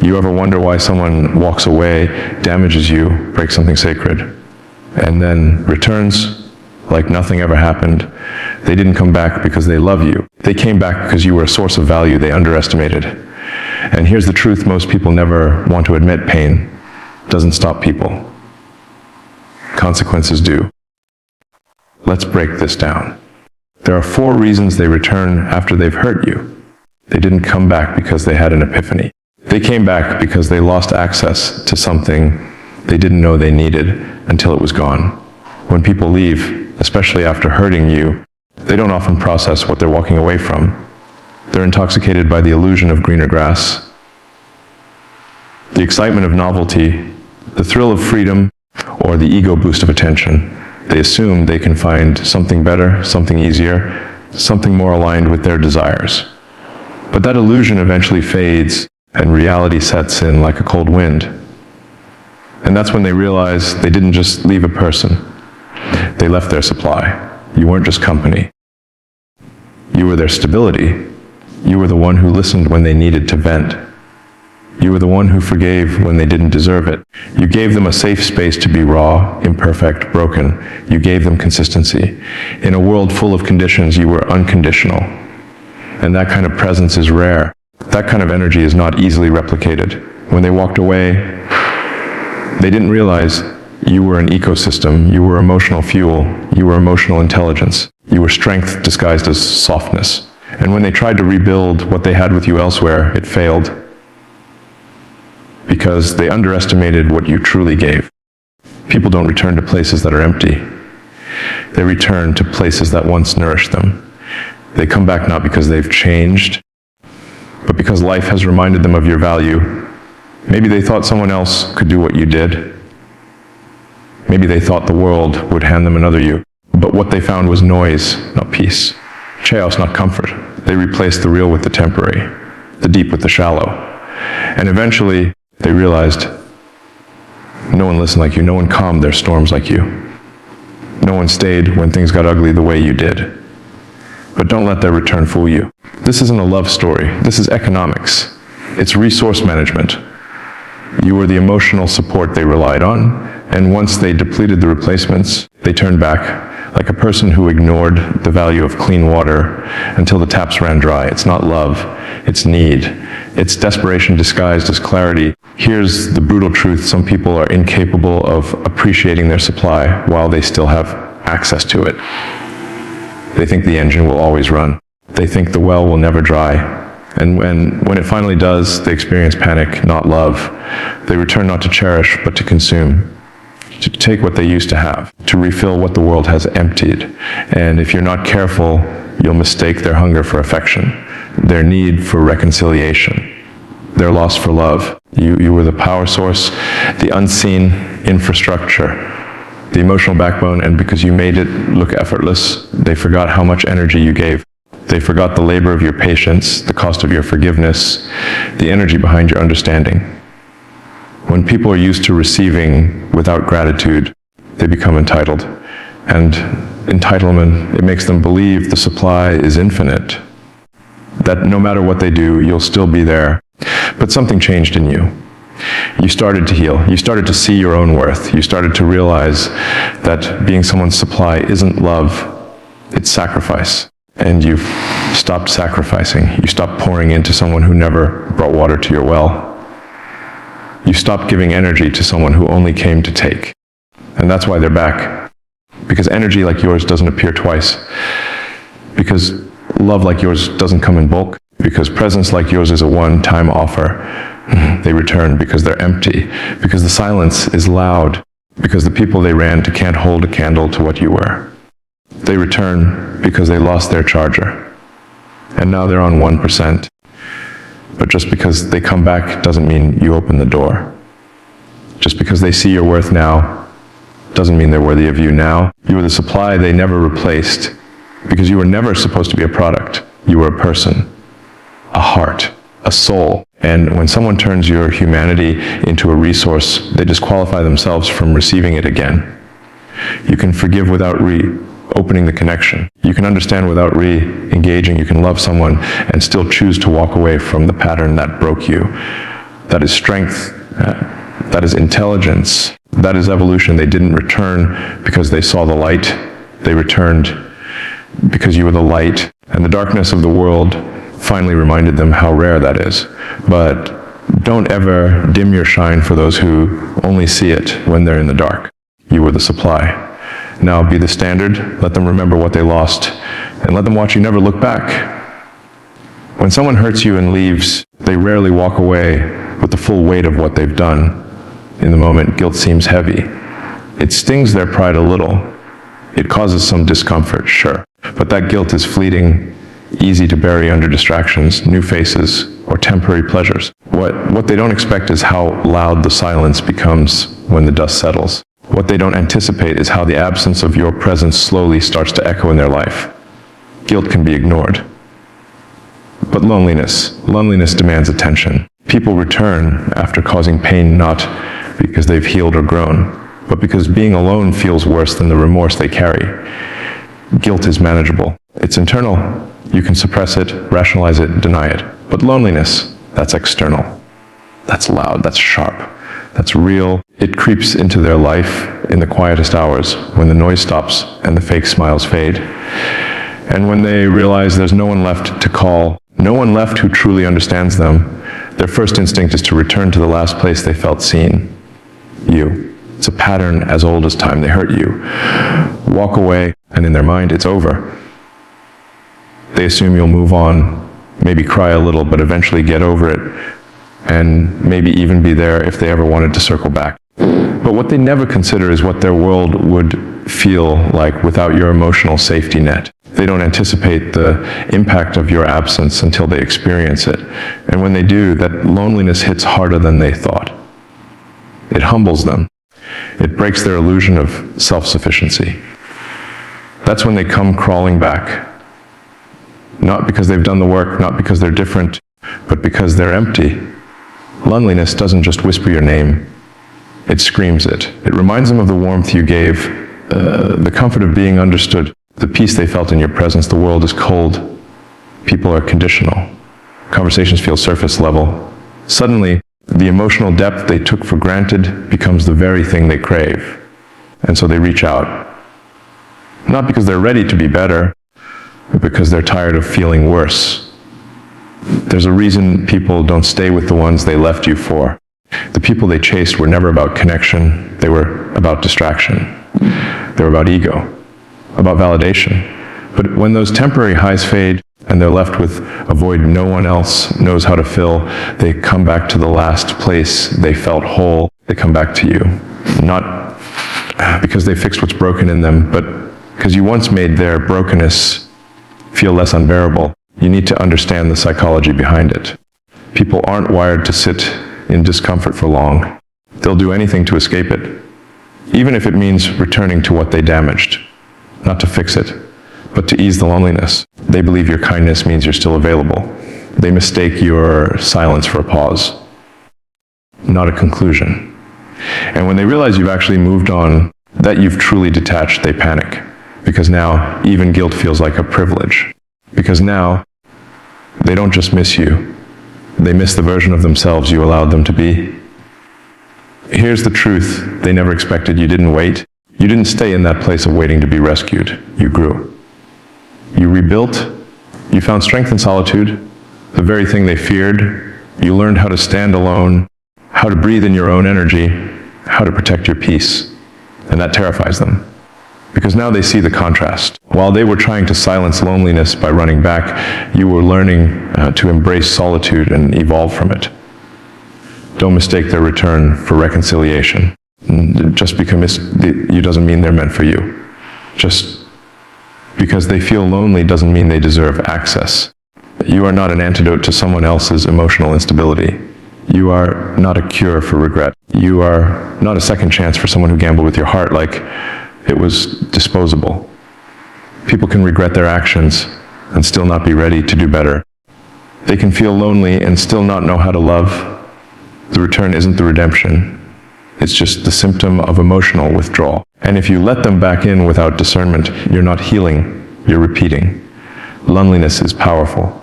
You ever wonder why someone walks away, damages you, breaks something sacred, and then returns like nothing ever happened? They didn't come back because they love you. They came back because you were a source of value they underestimated. And here's the truth most people never want to admit: pain doesn't stop people. Consequences do. Let's break this down. There are 4 reasons they return after they've hurt you. They didn't come back because they had an epiphany. They came back because they lost access to something they didn't know they needed until it was gone. When people leave, especially after hurting you, they don't often process what they're walking away from. They're intoxicated by the illusion of greener grass, the excitement of novelty, the thrill of freedom, or the ego boost of attention. They assume they can find something better, something easier, something more aligned with their desires. But that illusion eventually fades, and reality sets in like a cold wind. And that's when they realize they didn't just leave a person. They left their supply. You weren't just company. You were their stability. You were the one who listened when they needed to vent. You were the one who forgave when they didn't deserve it. You gave them a safe space to be raw, imperfect, broken. You gave them consistency. In a world full of conditions, you were unconditional. And that kind of presence is rare. That kind of energy is not easily replicated. When they walked away, they didn't realize you were an ecosystem. You were emotional fuel. You were emotional intelligence. You were strength disguised as softness. And when they tried to rebuild what they had with you elsewhere, it failed because they underestimated what you truly gave. People don't return to places that are empty. They return to places that once nourished them. They come back not because they've changed, but because life has reminded them of your value. Maybe they thought someone else could do what you did. Maybe they thought the world would hand them another you. But what they found was noise, not peace. Chaos, not comfort. They replaced the real with the temporary, the deep with the shallow. And eventually, they realized no one listened like you. No one calmed their storms like you. No one stayed when things got ugly the way you did. But don't let their return fool you. This isn't a love story. This is economics. It's resource management. You were the emotional support they relied on, and once they depleted the replacements, they turned back like a person who ignored the value of clean water until the taps ran dry. It's not love, it's need. It's desperation disguised as clarity. Here's the brutal truth: some people are incapable of appreciating their supply while they still have access to it. They think the engine will always run. They think the well will never dry. And when it finally does, they experience panic, not love. They return not to cherish, but to consume, to take what they used to have, to refill what the world has emptied. And if you're not careful, you'll mistake their hunger for affection, their need for reconciliation, their loss for love. You were the power source, the unseen infrastructure, the emotional backbone, and because you made it look effortless, they forgot how much energy you gave. They forgot the labor of your patience, the cost of your forgiveness, the energy behind your understanding. When people are used to receiving without gratitude, they become entitled. And entitlement, it makes them believe the supply is infinite, that no matter what they do, you'll still be there. But something changed in you. You started to heal. You started to see your own worth. You started to realize that being someone's supply isn't love, it's sacrifice. And you've stopped sacrificing. You stopped pouring into someone who never brought water to your well. You stopped giving energy to someone who only came to take. And that's why they're back. Because energy like yours doesn't appear twice. Because love like yours doesn't come in bulk. Because presence like yours is a one-time offer. They return because they're empty. Because the silence is loud. Because the people they ran to can't hold a candle to what you were. They return because they lost their charger. And now they're on 1%. But just because they come back doesn't mean you open the door. Just because they see your worth now doesn't mean they're worthy of you now. You were the supply they never replaced because you were never supposed to be a product. You were a person, a heart, a soul. And when someone turns your humanity into a resource, they disqualify themselves from receiving it again. You can forgive without opening the connection. You can understand without re-engaging. You can love someone and still choose to walk away from the pattern that broke you. that is strength, that is intelligence, that is evolution. They didn't return because they saw the light. They returned because you were the light, and the darkness of the world finally reminded them how rare that is. But don't ever dim your shine for those who only see it when they're in the dark. You were the supply. Now be the standard, let them remember what they lost, and let them watch you never look back. When someone hurts you and leaves, they rarely walk away with the full weight of what they've done. In the moment, guilt seems heavy. It stings their pride a little. It causes some discomfort, sure, but that guilt is fleeting, easy to bury under distractions, new faces, or temporary pleasures. What they don't expect is how loud the silence becomes when the dust settles. What they don't anticipate is how the absence of your presence slowly starts to echo in their life. Guilt can be ignored. But loneliness demands attention. People return after causing pain not because they've healed or grown, but because being alone feels worse than the remorse they carry. Guilt is manageable. It's internal. You can suppress it, rationalize it, deny it. But loneliness, that's external. That's loud, that's sharp, that's real. It creeps into their life in the quietest hours, when the noise stops and the fake smiles fade. And when they realize there's no one left to call, no one left who truly understands them, their first instinct is to return to the last place they felt seen. You. It's a pattern as old as time. They hurt you. Walk away, and in their mind, it's over. They assume you'll move on, maybe cry a little, but eventually get over it, and maybe even be there if they ever wanted to circle back. But what they never consider is what their world would feel like without your emotional safety net. They don't anticipate the impact of your absence until they experience it. And when they do, that loneliness hits harder than they thought. It humbles them. It breaks their illusion of self-sufficiency. That's when they come crawling back. Not because they've done the work, not because they're different, but because they're empty. Loneliness doesn't just whisper your name. It screams it. It reminds them of the warmth you gave, the comfort of being understood, the peace they felt in your presence. The world is cold. People are conditional. Conversations feel surface level. Suddenly, the emotional depth they took for granted becomes the very thing they crave. And so they reach out. Not because they're ready to be better, but because they're tired of feeling worse. There's a reason people don't stay with the ones they left you for. The people they chased were never about connection. They were about distraction. They were about ego, about validation. But when those temporary highs fade and they're left with a void no one else knows how to fill, they come back to the last place they felt whole. They come back to you. Not because they fixed what's broken in them, but because you once made their brokenness feel less unbearable. You need to understand the psychology behind it. People aren't wired to sit in discomfort for long. They'll do anything to escape it, even if it means returning to what they damaged, not to fix it, but to ease the loneliness. They believe your kindness means you're still available. They mistake your silence for a pause, not a conclusion. And when they realize you've actually moved on, that you've truly detached, they panic, because now even guilt feels like a privilege. Because now, they don't just miss you, they miss the version of themselves you allowed them to be. Here's the truth they never expected. You didn't wait. You didn't stay in that place of waiting to be rescued. You grew. You rebuilt. You found strength in solitude, the very thing they feared. You learned how to stand alone, how to breathe in your own energy, how to protect your peace. And that terrifies them, because now they see the contrast. While they were trying to silence loneliness by running back, you were learning to embrace solitude and evolve from it. Don't mistake their return for reconciliation. Just because you doesn't mean they're meant for you. Just because they feel lonely doesn't mean they deserve access. You are not an antidote to someone else's emotional instability. You are not a cure for regret. You are not a second chance for someone who gambled with your heart like it was disposable. People can regret their actions and still not be ready to do better. They can feel lonely and still not know how to love. The return isn't the redemption. It's just the symptom of emotional withdrawal. And if you let them back in without discernment, you're not healing, you're repeating. Loneliness is powerful.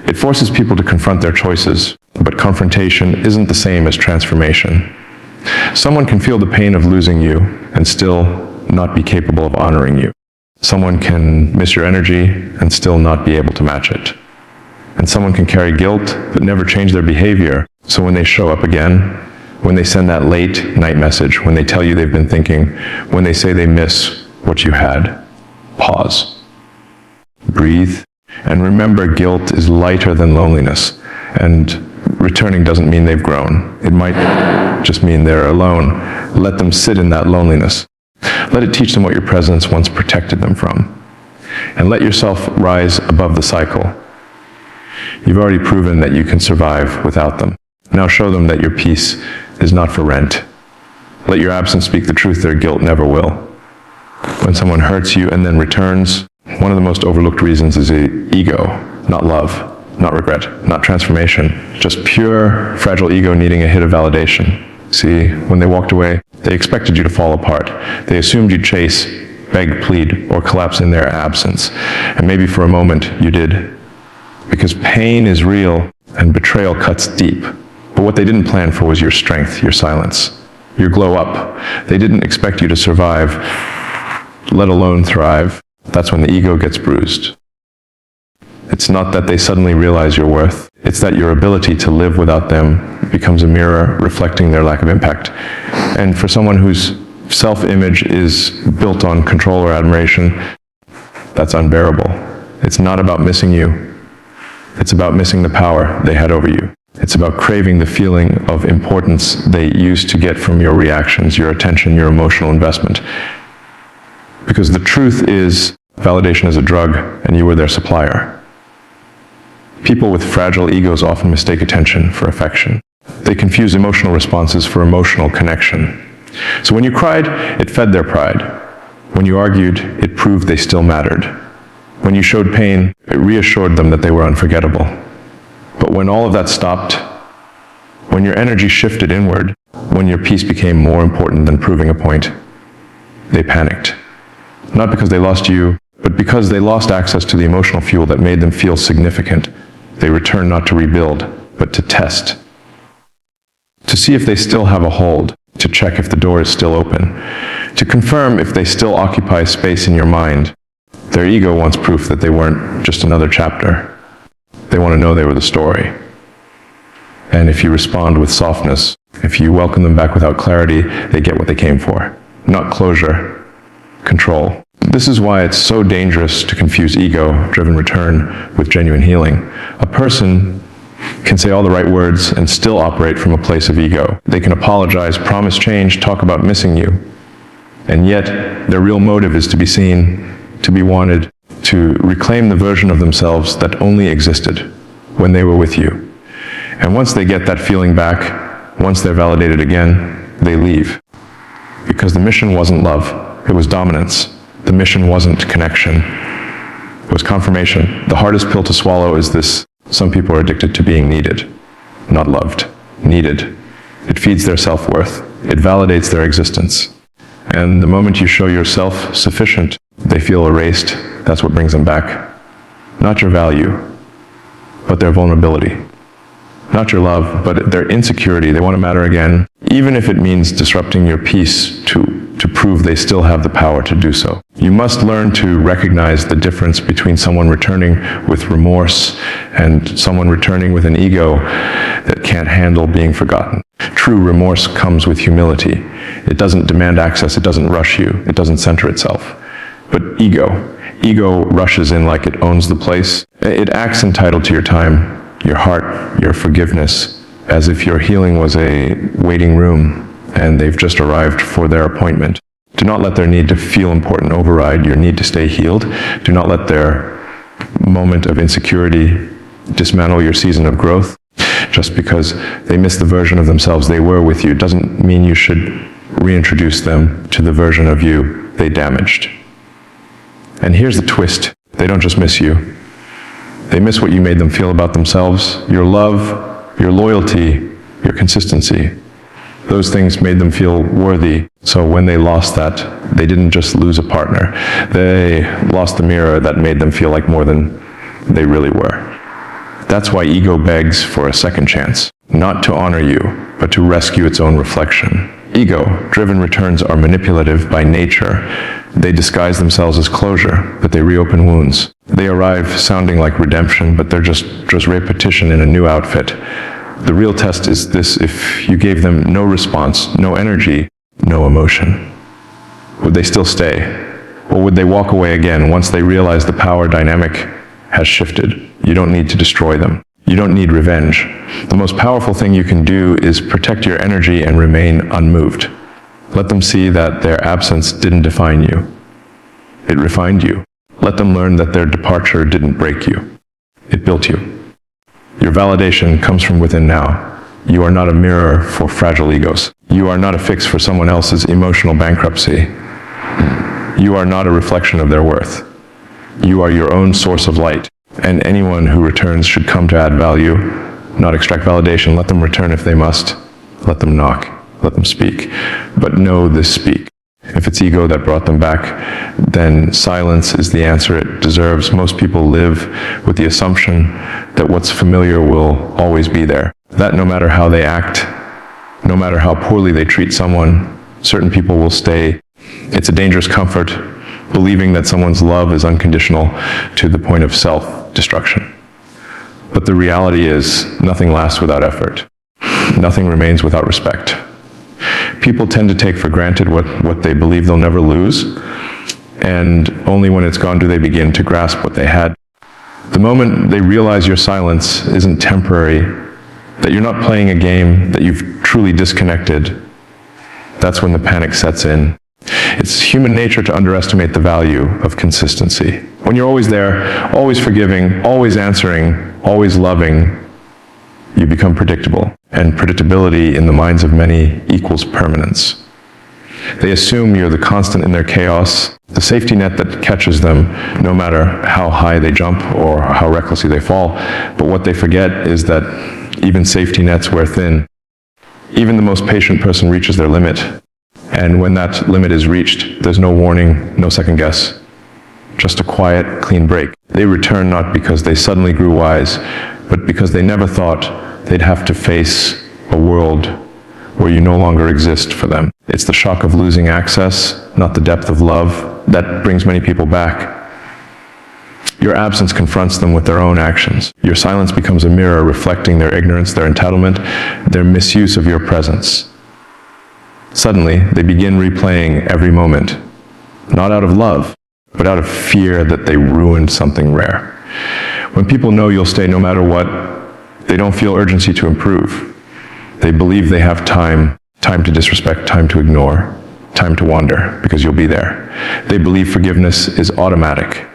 It forces people to confront their choices. But confrontation isn't the same as transformation. Someone can feel the pain of losing you and still not be capable of honoring you. Someone can miss your energy and still not be able to match it. And someone can carry guilt but never change their behavior. So when they show up again, when they send that late night message, when they tell you they've been thinking, when they say they miss what you had, pause, breathe, and remember guilt is lighter than loneliness. And returning doesn't mean they've grown. It might just mean they're alone. Let them sit in that loneliness. Let it teach them what your presence once protected them from. And let yourself rise above the cycle. You've already proven that you can survive without them. Now show them that your peace is not for rent. Let your absence speak the truth their guilt never will. When someone hurts you and then returns, one of the most overlooked reasons is ego, not love, not regret, not transformation, just pure, fragile ego needing a hit of validation. See, when they walked away, they expected you to fall apart. They assumed you'd chase, beg, plead, or collapse in their absence. And maybe for a moment you did. Because pain is real and betrayal cuts deep. But what they didn't plan for was your strength, your silence, your glow up. They didn't expect you to survive, let alone thrive. That's when the ego gets bruised. It's not that they suddenly realize your worth. It's that your ability to live without them becomes a mirror reflecting their lack of impact. And for someone whose self-image is built on control or admiration, that's unbearable. It's not about missing you. It's about missing the power they had over you. It's about craving the feeling of importance they used to get from your reactions, your attention, your emotional investment. Because the truth is, validation is a drug, and you were their supplier. People with fragile egos often mistake attention for affection. They confuse emotional responses for emotional connection. So when you cried, it fed their pride. When you argued, it proved they still mattered. When you showed pain, it reassured them that they were unforgettable. But when all of that stopped, when your energy shifted inward, when your peace became more important than proving a point, they panicked. Not because they lost you, but because they lost access to the emotional fuel that made them feel significant. They returned not to rebuild, but to test. To see if they still have a hold, to check if the door is still open, to confirm if they still occupy space in your mind. Their ego wants proof that they weren't just another chapter. They want to know they were the story. And if you respond with softness, if you welcome them back without clarity, they get what they came for. Not closure, control. This is why it's so dangerous to confuse ego-driven return with genuine healing. A person can say all the right words and still operate from a place of ego. They can apologize, promise change, talk about missing you. And yet, their real motive is to be seen, to be wanted, to reclaim the version of themselves that only existed when they were with you. And once they get that feeling back, once they're validated again, they leave. Because the mission wasn't love, it was dominance. The mission wasn't connection, it was confirmation. The hardest pill to swallow is this: some people are addicted to being needed, not loved. Needed. It feeds their self-worth. It validates their existence. And the moment you show yourself sufficient, they feel erased. That's what brings them back. Not your value, but their vulnerability. Not your love, but their insecurity. They want to matter again, even if it means disrupting your peace to prove they still have the power to do so. You must learn to recognize the difference between someone returning with remorse and someone returning with an ego that can't handle being forgotten. True remorse comes with humility. It doesn't demand access, it doesn't rush you, it doesn't center itself. But ego rushes in like it owns the place. It acts entitled to your time, your heart, your forgiveness, as if your healing was a waiting room and they've just arrived for their appointment. Do not let their need to feel important override your need to stay healed. Do not let their moment of insecurity dismantle your season of growth. Just because they missed the version of themselves they were with you doesn't mean you should reintroduce them to the version of you they damaged. And here's the twist: they don't just miss you. They miss what you made them feel about themselves, your love, your loyalty, your consistency. Those things made them feel worthy. So when they lost that, they didn't just lose a partner. They lost the mirror that made them feel like more than they really were. That's why ego begs for a second chance, not to honor you, but to rescue its own reflection. Ego-driven returns are manipulative by nature. They disguise themselves as closure, but they reopen wounds. They arrive sounding like redemption, but they're just repetition in a new outfit. The real test is this: if you gave them no response, no energy, no emotion, would they still stay? Or would they walk away again once they realize the power dynamic has shifted? You don't need to destroy them. You don't need revenge. The most powerful thing you can do is protect your energy and remain unmoved. Let them see that their absence didn't define you. It refined you. Let them learn that their departure didn't break you. It built you. Your validation comes from within now. You are not a mirror for fragile egos. You are not a fix for someone else's emotional bankruptcy. You are not a reflection of their worth. You are your own source of light. And anyone who returns should come to add value, not extract validation. Let them return if they must. Let them knock. Let them speak. But know this: speak. If it's ego that brought them back, then silence is the answer it deserves. Most people live with the assumption that what's familiar will always be there. That no matter how they act, no matter how poorly they treat someone, certain people will stay. It's a dangerous comfort, believing that someone's love is unconditional to the point of self-destruction. But the reality is, nothing lasts without effort. Nothing remains without respect. People tend to take for granted what they believe they'll never lose, and only when it's gone do they begin to grasp what they had. The moment they realize your silence isn't temporary, that you're not playing a game, that you've truly disconnected, that's when the panic sets in. It's human nature to underestimate the value of consistency. When you're always there, always forgiving, always answering, always loving, you become predictable. And predictability in the minds of many equals permanence. They assume you're the constant in their chaos, the safety net that catches them no matter how high they jump or how recklessly they fall. But what they forget is that even safety nets wear thin. Even the most patient person reaches their limit. And when that limit is reached, there's no warning, no second guess. Just a quiet, clean break. They return not because they suddenly grew wise, but because they never thought they'd have to face a world where you no longer exist for them. It's the shock of losing access, not the depth of love, that brings many people back. Your absence confronts them with their own actions. Your silence becomes a mirror reflecting their ignorance, their entitlement, their misuse of your presence. Suddenly, they begin replaying every moment, not out of love, but out of fear that they ruined something rare. When people know you'll stay no matter what, they don't feel urgency to improve. They believe they have time to disrespect, time to ignore, time to wander, because you'll be there. They believe forgiveness is automatic,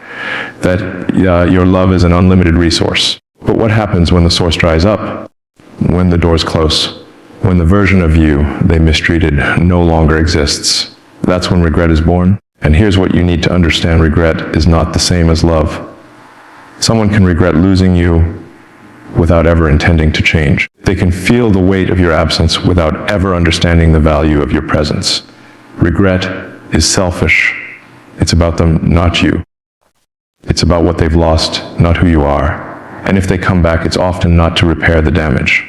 that your love is an unlimited resource. But what happens when the source dries up? When the doors close? When the version of you they mistreated no longer exists? That's when regret is born. And here's what you need to understand: regret is not the same as love. Someone can regret losing you without ever intending to change. They can feel the weight of your absence without ever understanding the value of your presence. Regret is selfish. It's about them, not you. It's about what they've lost, not who you are. And if they come back, it's often not to repair the damage.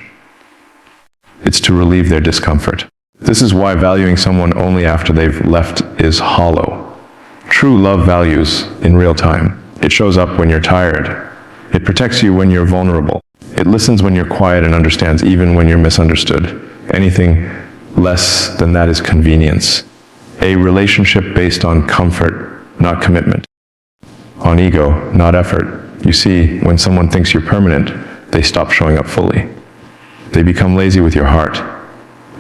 It's to relieve their discomfort. This is why valuing someone only after they've left is hollow. True love values in real time. It shows up when you're tired. It protects you when you're vulnerable. It listens when you're quiet and understands even when you're misunderstood. Anything less than that is convenience. A relationship based on comfort, not commitment. On ego, not effort. You see, when someone thinks you're permanent, they stop showing up fully. They become lazy with your heart.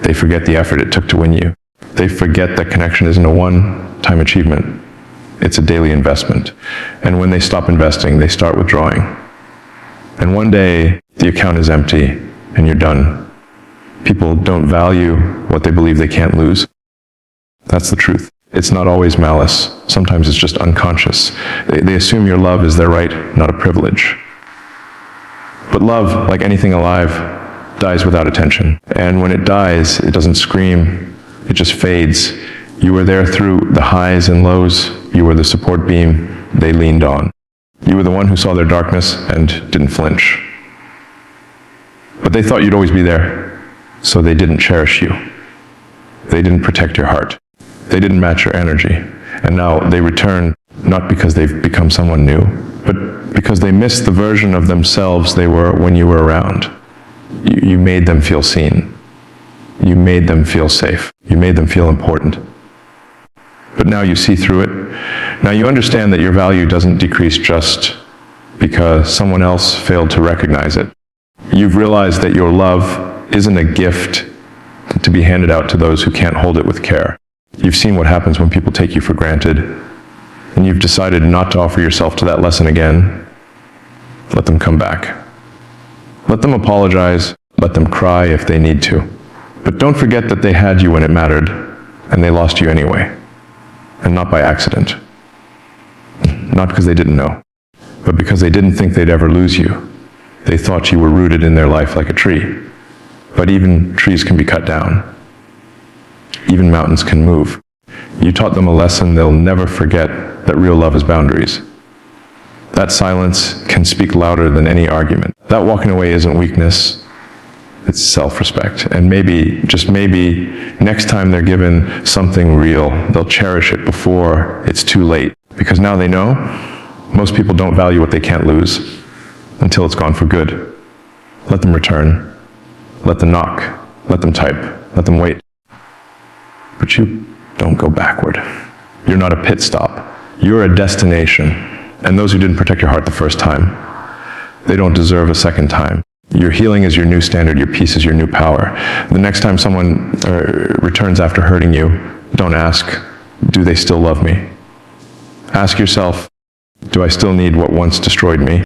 They forget the effort it took to win you. They forget that connection isn't a one-time achievement. It's a daily investment. And when they stop investing, they start withdrawing. And one day, the account is empty, and you're done. People don't value what they believe they can't lose. That's the truth. It's not always malice. Sometimes it's just unconscious. They assume your love is their right, not a privilege. But love, like anything alive, dies without attention. And when it dies, it doesn't scream. It just fades. You were there through the highs and lows. You were the support beam they leaned on. You were the one who saw their darkness and didn't flinch. But they thought you'd always be there, so they didn't cherish you. They didn't protect your heart. They didn't match your energy. And now they return not because they've become someone new, but because they missed the version of themselves they were when you were around. You made them feel seen. You made them feel safe. You made them feel important. But now you see through it. Now you understand that your value doesn't decrease just because someone else failed to recognize it. You've realized that your love isn't a gift to be handed out to those who can't hold it with care. You've seen what happens when people take you for granted, and you've decided not to offer yourself to that lesson again. Let them come back. Let them apologize. Let them cry if they need to. But don't forget that they had you when it mattered, and they lost you anyway. And not by accident. Not because they didn't know, but because they didn't think they'd ever lose you. They thought you were rooted in their life like a tree. But even trees can be cut down. Even mountains can move. You taught them a lesson they'll never forget, that real love is boundaries. That silence can speak louder than any argument. That walking away isn't weakness, it's self-respect. And maybe, just maybe, next time they're given something real, they'll cherish it before it's too late. Because now they know, most people don't value what they can't lose until it's gone for good. Let them return. Let them knock. Let them type. Let them wait. But you don't go backward. You're not a pit stop. You're a destination. And those who didn't protect your heart the first time, they don't deserve a second time. Your healing is your new standard. Your peace is your new power. The next time someone returns after hurting you, don't ask, do they still love me? Ask yourself, do I still need what once destroyed me?